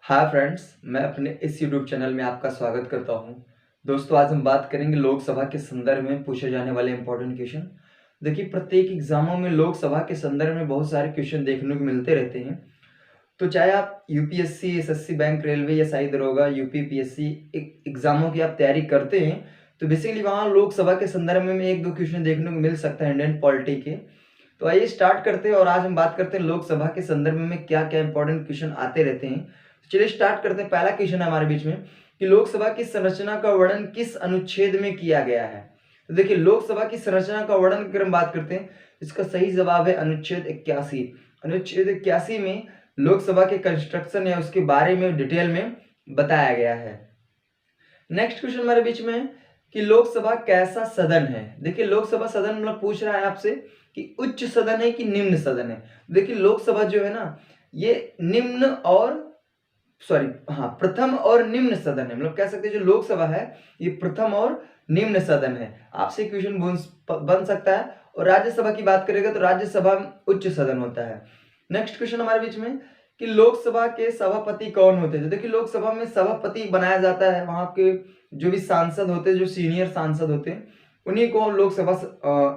Hi friends, मैं अपने इस यूट्यूब चैनल में आपका स्वागत करता हूं। दोस्तों, आज हम बात करेंगे लोकसभा के संदर्भ में पूछे जाने वाले इंपॉर्टेंट क्वेश्चन। देखिए, प्रत्येक एग्जामों में लोकसभा के संदर्भ में बहुत सारे क्वेश्चन देखने को मिलते रहते हैं। तो चाहे आप यूपीएससी, एसएससी, बैंक, रेलवे या शाही दरोगा, यूपी पीएससी एग्जामों की आप तैयारी करते हैं, तो बेसिकली वहाँ लोकसभा के संदर्भ में एक दो क्वेश्चन देखने को मिल सकता है इंडियन पॉलिटी के। तो आइए स्टार्ट करते हैं और आज हम बात करते हैं लोकसभा के संदर्भ में क्या क्या इंपॉर्टेंट क्वेश्चन आते रहते हैं। तो चलिए स्टार्ट करते हैं। पहला क्वेश्चन है हमारे बीच में कि लोकसभा की संरचना का वर्णन किस अनुच्छेद में किया गया है। तो देखिए, लोकसभा की संरचना का वर्णन अगर हम बात करते हैं, इसका सही जवाब है अनुच्छेद 81। अनुच्छेद 81 में लोकसभा के कंस्ट्रक्शन या उसके बारे में डिटेल में बताया गया है। नेक्स्ट क्वेश्चन हमारे बीच में है कि लोकसभा कैसा सदन है। देखिए, लोकसभा सदन मतलब पूछ रहा है आपसे कि उच्च सदन है कि निम्न सदन है। देखिए, लोकसभा जो है ना, ये निम्न और प्रथम और निम्न सदन है। मतलब कह सकते हैं जो लोकसभा है ये प्रथम और निम्न सदन है। आपसे क्वेश्चन बन सकता है। और राज्यसभा की बात करेगा तो राज्यसभा उच्च सदन होता है। नेक्स्ट क्वेश्चन हमारे बीच में कि लोकसभा के सभापति कौन होते हैं। देखिए, लोकसभा में सभापति बनाया जाता है, वहां के जो भी सांसद होते हैं, जो सीनियर सांसद होते हैं, उन्हीं को लोकसभा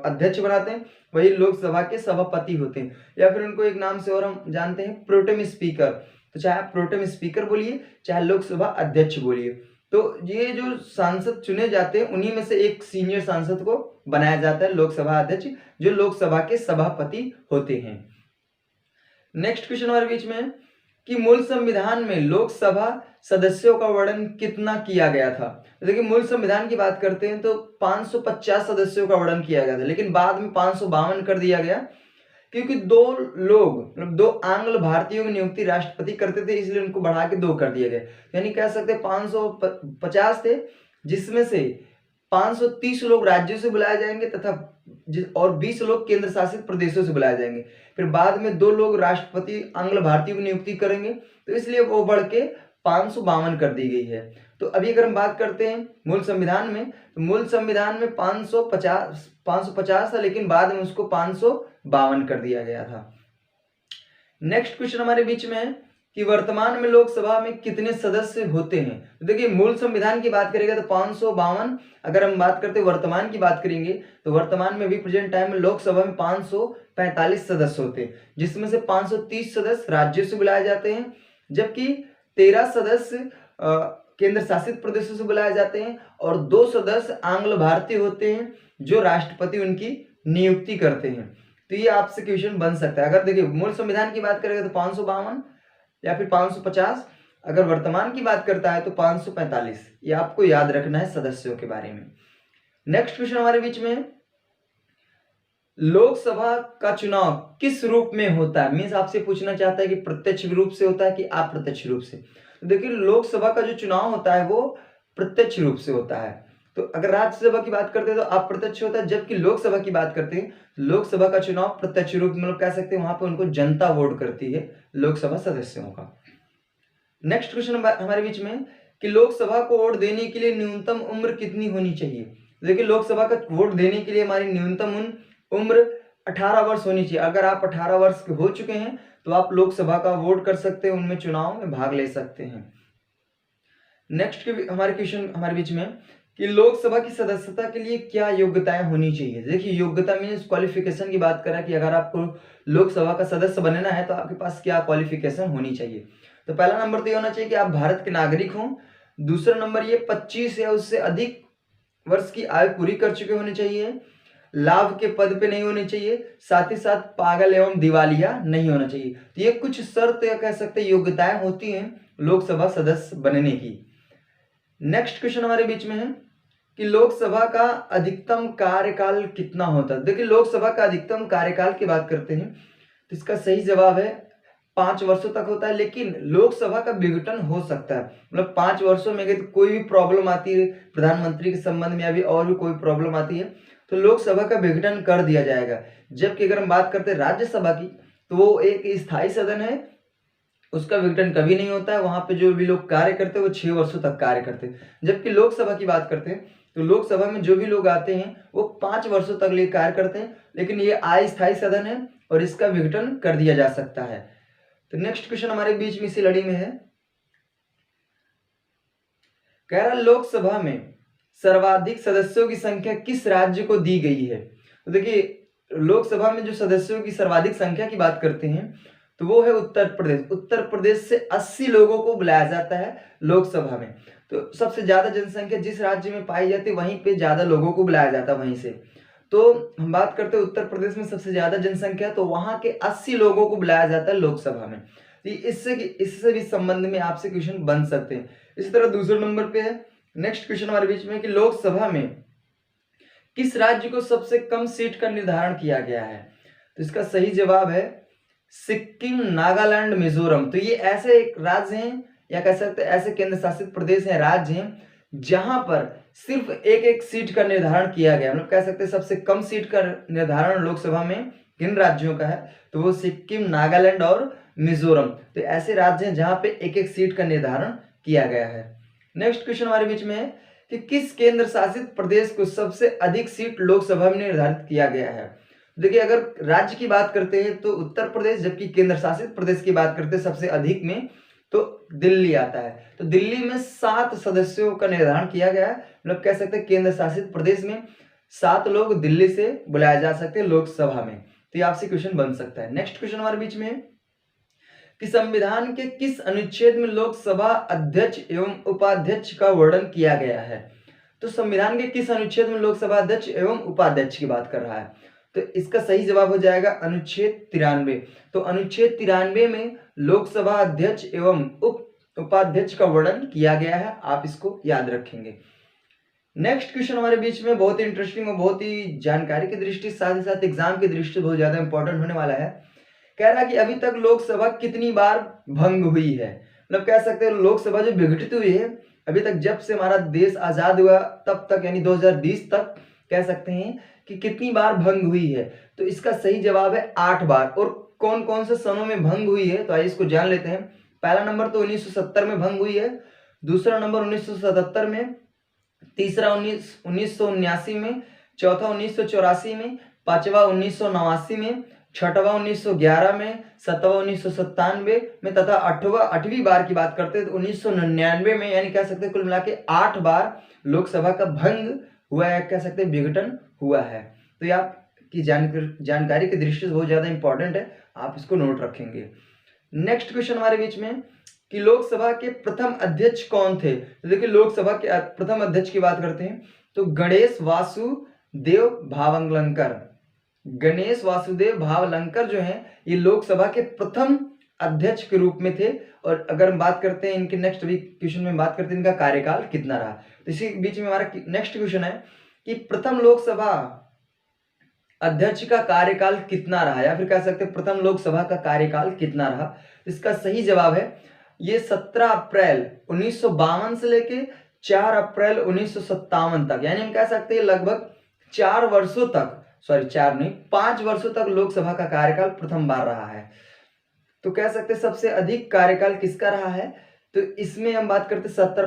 अध्यक्ष बनाते हैं, वही लोकसभा के सभापति होते हैं। या फिर उनको एक नाम से और हम जानते हैं, प्रोटेम स्पीकर। तो चाहे आप प्रोटेम स्पीकर बोलिए, चाहे लोकसभा अध्यक्ष बोलिए, तो ये जो सांसद चुने जाते हैं उन्हीं में से एक सीनियर सांसद को बनाया जाता है लोकसभा अध्यक्ष, जो लोकसभा के सभापति होते हैं। नेक्स्ट क्वेश्चन हमारे बीच में है कि मूल संविधान में लोकसभा सदस्यों का वर्णन कितना किया गया था। तो देखिए, मूल संविधान की बात करते हैं तो 550 सदस्यों का वर्णन किया गया था, लेकिन बाद में 552 कर दिया गया, क्योंकि दो लोग मतलब दो आंग्ल भारतीयों की नियुक्ति राष्ट्रपति करते थे, इसलिए उनको बढ़ा के 2 कर दिए गए। यानी कह सकते 550 थे, जिसमें से 530 लोग राज्यों से बुलाए जाएंगे तथा और 20 लोग केंद्र शासित प्रदेशों से बुलाए जाएंगे। फिर बाद में 2 लोग राष्ट्रपति आंग्ल भारतीयों की नियुक्ति करेंगे, तो इसलिए वो बढ़ के 552 कर दी गई है। तो अभी अगर हम बात करते हैं मूल संविधान में, तो मूल संविधान में 550 था, लेकिन बाद में उसको 552 कर दिया गया था। नेक्स्ट क्वेश्चन हमारे बीच में है कि वर्तमान में लोकसभा में कितने सदस्य होते हैं। तो देखिए, मूल संविधान की बात करेंगे तो 552। अगर हम बात करते हैं वर्तमान की बात करेंगे तो वर्तमान में भी प्रेजेंट टाइम में लोकसभा में 545 सदस्य होते हैं, जिसमें से 530 सदस्य राज्यों से बुलाए जाते हैं, जबकि 13 सदस्य केंद्र शासित प्रदेशों से बुलाए जाते हैं और 2 सदस्य आंग्ल भारतीय होते हैं, जो राष्ट्रपति उनकी नियुक्ति करते हैं। तो ये आपसे क्वेश्चन बन सकता है। अगर देखिए, मूल संविधान की बात करेंगे तो 552 या फिर 550, अगर वर्तमान की बात करता है तो 545। ये आपको याद रखना है सदस्यों के बारे में। नेक्स्ट क्वेश्चन हमारे बीच में, लोकसभा का चुनाव किस रूप में होता है। मीन्स आपसे पूछना चाहता है कि प्रत्यक्ष रूप से होता है कि अप्रत्यक्ष रूप से। तो देखिए, लोकसभा का जो चुनाव होता है वो प्रत्यक्ष रूप से होता है। तो अगर राज्यसभा की बात करते हैं तो अप्रत्यक्ष होता है, जबकि लोकसभा की बात करते हैं लोकसभा का चुनाव प्रत्यक्ष रूप मतलब कह सकते हैं वहां पर उनको जनता वोट करती है लोकसभा सदस्यों का। नेक्स्ट क्वेश्चन हमारे बीच में कि लोकसभा को वोट देने के लिए न्यूनतम उम्र कितनी होनी चाहिए। देखिए, लोकसभा का वोट देने के लिए हमारी न्यूनतम उम्र 18 वर्ष होनी चाहिए। अगर आप 18 वर्ष के हो चुके हैं तो आप लोकसभा का वोट कर सकते हैं, उनमें चुनाव में भाग ले सकते हैं। नेक्स्ट हमारे क्वेश्चन हमारे बीच में कि लोकसभा की सदस्यता के लिए क्या योग्यताएं होनी चाहिए। देखिए, योग्यता मीन्स क्वालिफिकेशन की बात करें कि अगर आपको लोकसभा का सदस्य बनना है तो आपके पास क्या क्वालिफिकेशन होनी चाहिए। तो पहला नंबर तो ये होना चाहिए कि आप भारत के नागरिक हों। दूसरा नंबर ये 25 या उससे अधिक वर्ष की आयु पूरी कर चुके होने चाहिए, लाभ के पद पे नहीं होने चाहिए, साथ ही साथ पागल एवं दिवालिया नहीं होना चाहिए। तो ये कुछ शर्त या कह सकते योग्यताएं होती हैं लोकसभा सदस्य बनने की। नेक्स्ट क्वेश्चन हमारे बीच में है कि लोकसभा का अधिकतम कार्यकाल कितना होता है। देखिए, लोकसभा का अधिकतम कार्यकाल की बात करते हैं तो इसका सही जवाब है 5 वर्षों तक होता है, लेकिन लोकसभा का विघटन हो सकता है। मतलब 5 वर्षों में अगर कोई भी प्रॉब्लम आती है प्रधानमंत्री के संबंध में या भी और भी कोई प्रॉब्लम आती है तो लोकसभा का विघटन कर दिया जाएगा। जबकि अगर हम बात करते हैं राज्यसभा की तो वो एक स्थायी सदन है, उसका विघटन कभी नहीं होता है। वहां पे जो भी लोग कार्य करते हैं वो 6 वर्षों तक कार्य करते हैं। जबकि लोकसभा की बात करते हैं तो लोकसभा में जो भी लोग आते हैं वो 5 वर्षों तक लिए कार्य करते हैं, लेकिन ये अस्थायी सदन है और इसका विघटन कर दिया जा सकता है। तो नेक्स्ट क्वेश्चन हमारे बीच में इसी लड़ी में है कह रहा लोकसभा में सर्वाधिक सदस्यों की संख्या किस राज्य को दी गई है। तो देखिए लोकसभा में जो सदस्यों की सर्वाधिक संख्या की बात करते हैं तो वो है उत्तर प्रदेश। उत्तर प्रदेश से 80 लोगों को बुलाया जाता है लोकसभा में। तो सबसे ज्यादा जनसंख्या जिस राज्य में पाई जाती है वहीं पे ज्यादा लोगों को बुलाया जाता है वहीं से। तो हम बात करते हैं उत्तर प्रदेश में सबसे ज्यादा जनसंख्या, तो वहां के 80 लोगों को बुलाया जाता है लोकसभा में। तो इससे भी संबंध में आपसे क्वेश्चन बन सकते हैं। इसी तरह दूसरे नंबर पे है नेक्स्ट क्वेश्चन हमारे बीच में कि लोकसभा में किस राज्य को सबसे कम सीट का निर्धारण किया गया है। तो इसका सही जवाब है सिक्किम, नागालैंड, मिजोरम। तो ये ऐसे एक राज्य हैं या कह सकते हैं ऐसे केंद्र शासित प्रदेश हैं, राज्य हैं जहां पर सिर्फ एक एक सीट का निर्धारण किया गया। मतलब कह सकते हैं सबसे कम सीट का निर्धारण लोकसभा में किन राज्यों का है, तो वो सिक्किम, नागालैंड और मिजोरम। तो ऐसे राज्य हैं जहां पे एक एक सीट का निर्धारण किया गया है। नेक्स्ट क्वेश्चन हमारे बीच में है कि किस केंद्र शासित प्रदेश को सबसे अधिक सीट लोकसभा में निर्धारित किया गया है। देखिए अगर राज्य की बात करते हैं तो उत्तर प्रदेश, जबकि केंद्र शासित प्रदेश की बात करते हैं सबसे अधिक में तो दिल्ली आता है। तो दिल्ली में 7 सदस्यों का निर्धारण किया गया है। मतलब कह सकते हैं केंद्र शासित प्रदेश में 7 लोग दिल्ली से बुलाए जा सकते हैं लोकसभा में। तो ये आपसे क्वेश्चन बन सकता है। नेक्स्ट क्वेश्चन हमारे बीच में कि संविधान के किस अनुच्छेद में लोकसभा अध्यक्ष एवं उपाध्यक्ष का वर्णन किया गया है। तो संविधान के किस अनुच्छेद में लोकसभा अध्यक्ष एवं उपाध्यक्ष की बात कर रहा है। तो इसका सही जवाब हो जाएगा अनुच्छेद 93। तो अनुच्छेद 93 में लोकसभा अध्यक्ष एवं उपाध्यक्ष का वर्णन किया गया है, आप इसको याद रखेंगे। नेक्स्ट क्वेश्चन हमारे बीच में बहुत ही इंटरेस्टिंग और बहुत ही जानकारी की दृष्टि साथ ही साथ एग्जाम की दृष्टि बहुत ज्यादा इंपॉर्टेंट होने वाला है। कह रहा है कि अभी तक लोकसभा कितनी बार भंग हुई है। मतलब कह सकते हैं लोकसभा जो विघटित हुई है अभी तक, जब से हमारा देश आजाद हुआ तब तक यानी 2020 तक कह सकते हैं कि कितनी बार भंग हुई है। तो इसका सही जवाब है 8 बार। और कौन कौन से सनों में भंग हुई है तो आइए इसको जान लेते हैं। पहला नंबर तो 1970 में भंग हुई है, दूसरा नंबर 1977 में, तीसरा 1979 में, चौथा 1984 में, पांचवा 1989 में, छठवा 1911 में, सातवां 1997 में तथा आठवीं बार की बात करते हैं तो 1999 में। यानी कह सकते हैं कुल मिला के 8 बार लोकसभा का भंग हुआ है, कह सकते हैं विघटन हुआ है। तो ये आपकी जानकारी की दृष्टि से बहुत ज्यादा इंपॉर्टेंट है, आप इसको नोट रखेंगे। नेक्स्ट क्वेश्चन हमारे बीच में कि लोकसभा के प्रथम अध्यक्ष कौन थे। तो देखिए लोकसभा के प्रथम अध्यक्ष की बात करते हैं तो गणेश वासुदेव भावलंकर। गणेश वासुदेव भावलंकर जो हैं ये लोकसभा के प्रथम अध्यक्ष के रूप में थे। और अगर हम बात करते हैं इनके नेक्स्ट वीक क्वेश्चन में बात करते हैं इनका कार्यकाल कितना रहा। तो इसी बीच में हमारा नेक्स्ट क्वेश्चन है कि प्रथम लोकसभा अध्यक्ष का कार्यकाल कितना रहा, या फिर कह सकते हैं प्रथम लोकसभा का कार्यकाल कितना रहा। इसका सही जवाब है ये 17 अप्रैल 1952 से लेके 4 अप्रैल 1957 तक, यानी हम कह सकते हैं लगभग 4 वर्षों तक, सॉरी 4 नहीं 5 वर्षों तक लोकसभा का कार्यकाल प्रथम बार रहा है। तो कह सकते हैं सबसे अधिक कार्यकाल किसका रहा है। तो इसमें हम बात करते 17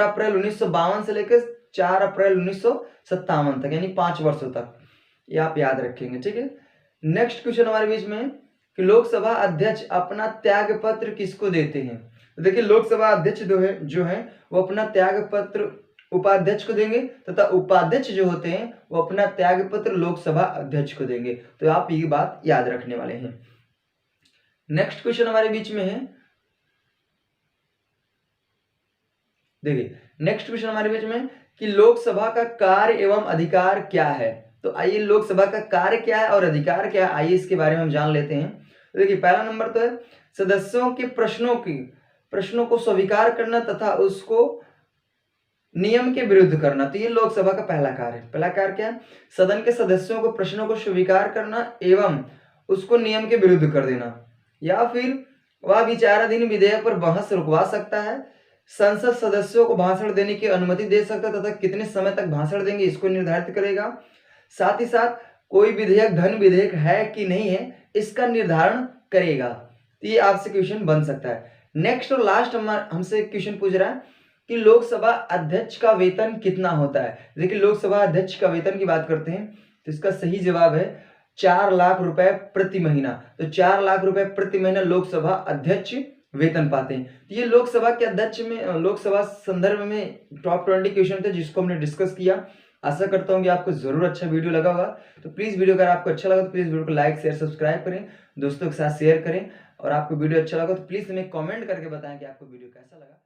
अप्रैल 1952 से लेकर 4 अप्रैल 1957 तक, यानी 5 वर्षों तक, ये आप याद रखेंगे, ठीक है। नेक्स्ट क्वेश्चन हमारे बीच में कि लोकसभा अध्यक्ष अपना त्याग पत्र किसको देते हैं। तो देखिए लोकसभा अध्यक्ष जो है वो अपना त्याग पत्र उपाध्यक्ष को देंगे तथा उपाध्यक्ष जो होते हैं वो अपना त्याग पत्र लोकसभा अध्यक्ष को देंगे। तो आप ये बात याद रखने वाले हैं। नेक्स्ट क्वेश्चन हमारे बीच में है, देखिए नेक्स्ट क्वेश्चन हमारे बीच में कि लोकसभा का कार्य एवं अधिकार क्या है। तो आइए लोकसभा का कार्य क्या है और अधिकार क्या है, आइए इसके बारे में हम जान लेते हैं। तो देखिए पहला नंबर तो है सदस्यों के प्रश्नों को स्वीकार करना तथा उसको नियम के विरुद्ध करना। तो ये लोकसभा का पहला कार्य है। पहला कार्य क्या है, सदन के सदस्यों को प्रश्नों को स्वीकार करना एवं उसको नियम के विरुद्ध कर देना, या फिर वह विचाराधीन विधेयक पर बहस रुकवा सकता है, संसद सदस्यों को भाषण देने की अनुमति दे सकता है तथा कितने समय तक भाषण देंगे इसको निर्धारित करेगा। साथ ही साथ कोई विधेयक धन विधेयक है कि नहीं है इसका निर्धारण करेगा। तो ये आपसे क्वेश्चन बन सकता है। नेक्स्ट और लास्ट हमसे क्वेश्चन पूछ रहा है कि लोकसभा अध्यक्ष का वेतन कितना होता है। देखिए लोकसभा अध्यक्ष का वेतन की बात करते हैं तो इसका सही जवाब है 4 लाख रुपए प्रति महीना। तो 4 लाख रुपए प्रति महीना लोकसभा अध्यक्ष वेतन पाते हैं। तो ये लोकसभा के अध्यक्ष में लोकसभा संदर्भ में टॉप 20 क्वेश्चन थे जिसको हमने डिस्कस किया। आशा करता हूँ कि आपको ज़रूर अच्छा वीडियो लगा होगा। तो प्लीज़ वीडियो अगर आपको अच्छा लगा तो प्लीज़ वीडियो को लाइक, शेयर, सब्सक्राइब करें, दोस्तों के साथ शेयर करें और आपको वीडियो अच्छा लगा तो प्लीज़ हमें कमेंट करके बताएं कि आपको वीडियो कैसा लगा।